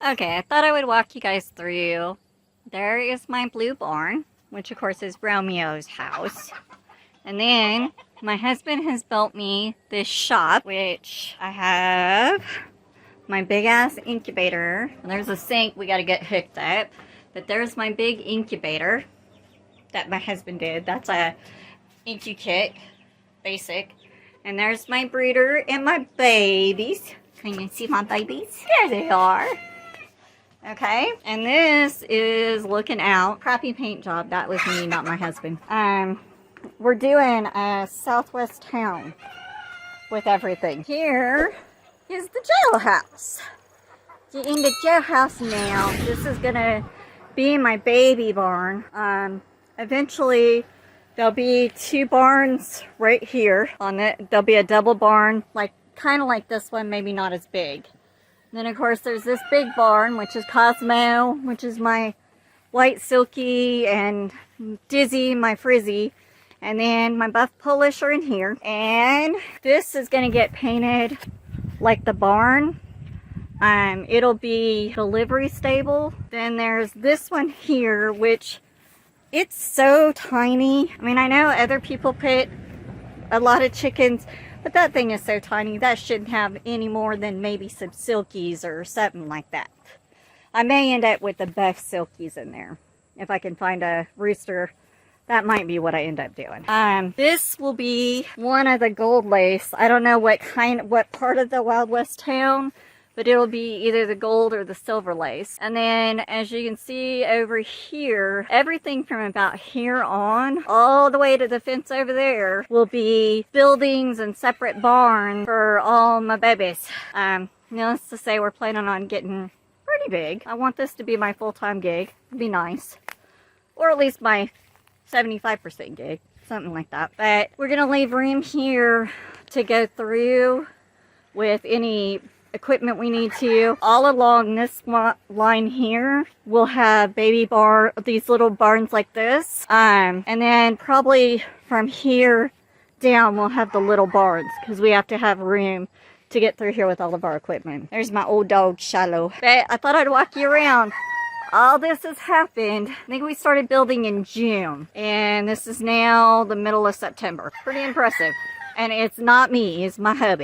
Okay, I thought I would walk you guys through. There is my blue barn, which of course is Romeo's house. And then my husband has built me this shop, which I have my big ass incubator. And there's a sink we gotta get hooked up. But there's my big incubator that my husband did. That's a Incukit, basic. And there's my brooder and my babies. Can you see my babies? There they are. Okay, and this is looking out. Crappy paint job. That was me, not my husband. We're doing a southwest town with everything. Here is the jailhouse. Get in the jailhouse now. This is gonna be my baby barn. Eventually there'll be two barns right here on it. There'll be a double barn, like kind of like this one, maybe not as big. Then, of course, there's this big barn, which is Cosmo, which is my white Silkie, and Dizzy, my frizzy. And then my buff Polish are in here. And this is going to get painted like the barn. It'll be the livery stable. Then there's this one here, which it's so tiny. I mean, I know other people put a lot of chickens, but that thing is so tiny, that shouldn't have any more than maybe some silkies or something like that. I may end up with the buff silkies in there. If I can find a rooster, that might be what I end up doing. This will be one of the gold lace. I don't know what part of the Wild West town, but it'll be either the gold or the silver lace. And then, as you can see over here, everything from about here on, all the way to the fence over there, will be buildings and separate barns for all my babies. Needless to say, we're planning on getting pretty big. I want this to be my full-time gig. It'd be nice. Or at least my 75% gig. Something like that. But we're going to leave room here to go through with any equipment we need to. All along this line here, we'll have these little barns like this. And then probably from here down, we'll have the little barns because we have to have room to get through here with all of our equipment. There's my old dog, Shallow. But I thought I'd walk you around. All this has happened. I think we started building in June. And this is now the middle of September. Pretty impressive. And it's not me, it's my hubby.